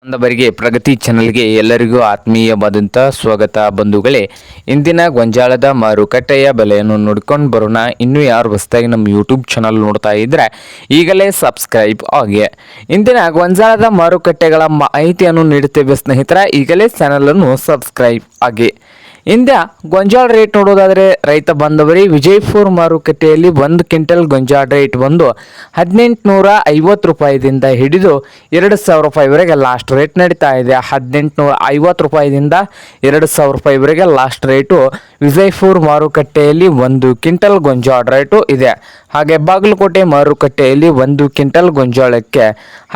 ಬಾಂಧವರಿಗೆ ಪ್ರಗತಿ ಚಾನೆಲ್ಗೆ ಎಲ್ಲರಿಗೂ ಆತ್ಮೀಯವಾದಂಥ ಸ್ವಾಗತ ಬಂಧುಗಳೇ. ಇಂದಿನ ಗೊಂಜಾಳದ ಮಾರುಕಟ್ಟೆಯ ಬೆಲೆಯನ್ನು ನೋಡ್ಕೊಂಡು ಬರೋಣ. ಇನ್ನೂ ಯಾರು ಹೊಸದಾಗಿ ನಮ್ಮ ಯೂಟ್ಯೂಬ್ ಚಾನಲ್ ನೋಡ್ತಾ ಇದ್ದರೆ ಈಗಲೇ ಸಬ್ಸ್ಕ್ರೈಬ್ ಆಗಿ. ಇಂದಿನ ಗೊಂಜಾಳದ ಮಾರುಕಟ್ಟೆಗಳ ಮಾಹಿತಿಯನ್ನು ನೀಡುತ್ತೇವೆ ಸ್ನೇಹಿತರೆ, ಈಗಲೇ ಚಾನಲನ್ನು ಸಬ್ಸ್ಕ್ರೈಬ್ ಆಗಿ. ಇಂದ ಗೊಂಜಾಳ ರೇಟ್ ನೋಡೋದಾದರೆ ರೈತ ಬಾಂಧವರಿ ವಿಜಯಪುರ ಮಾರುಕಟ್ಟೆಯಲ್ಲಿ 1 ಕ್ವಿಂಟಲ್ ಗೊಂಜಾಳ ರೇಟ್ ಬಂದು 1850 ರೂಪಾಯಿದಿಂದ ಹಿಡಿದು 2000 ರೂಪಾಯಿವರೆಗೆ ಲಾಸ್ಟ್ ರೇಟ್ ನಡೀತಾ ಇದೆ. 1850 ರೂಪಾಯಿದಿಂದ 2000 ರೂಪಾಯಿವರೆಗೆ ಲಾಸ್ಟ್ ರೇಟು ವಿಜಯಪುರ ಮಾರುಕಟ್ಟೆಯಲ್ಲಿ 1 ಕ್ವಿಂಟಲ್ ಗೊಂಜಾಳ ರೇಟು ಇದೆ. ಹಾಗೆ ಬಾಗಲಕೋಟೆ ಮಾರುಕಟ್ಟೆಯಲ್ಲಿ 1 ಕ್ವಿಂಟಲ್ ಗೊಂಜಾಳಕ್ಕೆ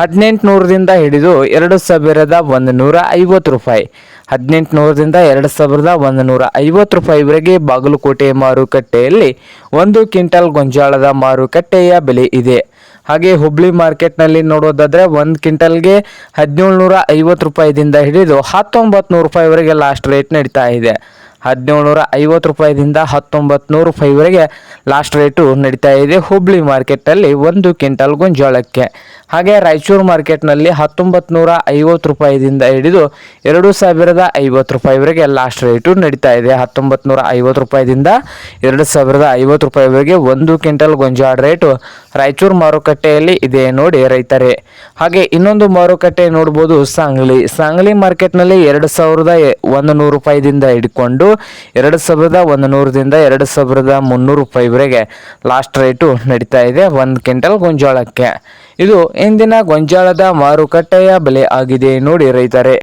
1800ದಿಂದ ಹಿಡಿದು 2150 ರೂಪಾಯಿ, 1800ದಿಂದ 2150 ರೂಪಾಯಿವರೆಗೆ ಬಾಗಲಕೋಟೆ ಮಾರುಕಟ್ಟೆಯಲ್ಲಿ 1 ಕ್ವಿಂಟಲ್ ಗೊಂಜಾಳದ ಮಾರುಕಟ್ಟೆಯ ಬೆಲೆ ಇದೆ. ಹಾಗೆ ಹುಬ್ಳಿ ಮಾರ್ಕೆಟ್ನಲ್ಲಿ ನೋಡೋದಾದರೆ 1 ಕ್ವಿಂಟಲ್ಗೆ 1750 ರೂಪಾಯಿದಿಂದ ಹಿಡಿದು 1900 ರೂಪಾಯಿವರೆಗೆ ಲಾಸ್ಟ್ ರೇಟ್ ನಡೀತಾ ಇದೆ. 1750 ರೂಪಾಯಿದಿಂದ 1900 ರೂಪಾಯಿವರೆಗೆ ಲಾಸ್ಟ್ ರೇಟು ನಡೀತಾ ಇದೆ ಹುಬ್ಳಿ ಮಾರ್ಕೆಟಲ್ಲಿ 1 ಕ್ವಿಂಟಲ್ ಗೊಂಜಾಳಕ್ಕೆ. ಹಾಗೆ ರಾಯಚೂರು ಮಾರ್ಕೆಟ್ನಲ್ಲಿ 1950 ರೂಪಾಯಿದಿಂದ ಹಿಡಿದು 2050 ರೂಪಾಯಿವರೆಗೆ ಲಾಸ್ಟ್ ರೇಟು ನಡೀತಾ ಇದೆ. 1950 ರೂಪಾಯಿದಿಂದ 2050 ರೂಪಾಯಿವರೆಗೆ 1 ಕ್ವಿಂಟಲ್ ಗೊಂಜಾಳ ರೇಟು ರಾಯಚೂರು ಮಾರುಕಟ್ಟೆಯಲ್ಲಿ ಇದೆ ನೋಡಿ ರೈತರೇ. ಹಾಗೆ ಇನ್ನೊಂದು ಮಾರುಕಟ್ಟೆ ನೋಡ್ಬೋದು ಸಾಂಗ್ಲಿ ಮಾರ್ಕೆಟ್ನಲ್ಲಿ 2100 ರೂಪಾಯಿದಿಂದ ಹಿಡ್ಕೊಂಡು 2100ದಿಂದ 2300 ರೂಪಾಯಿವರೆಗೆ ಲಾಸ್ಟ್ ರೇಟು ನಡೀತಾ ಇದೆ 1 ಕ್ವಿಂಟಲ್ ಗೊಂಜಾಳಕ್ಕೆ. ಇದು ಇಂದಿನ ಗೊಂಜಾಳದ ಮಾರುಕಟ್ಟೆಯ ಬೆಲೆ ಆಗಿದೆ ನೋಡಿ ರೈತರೇ.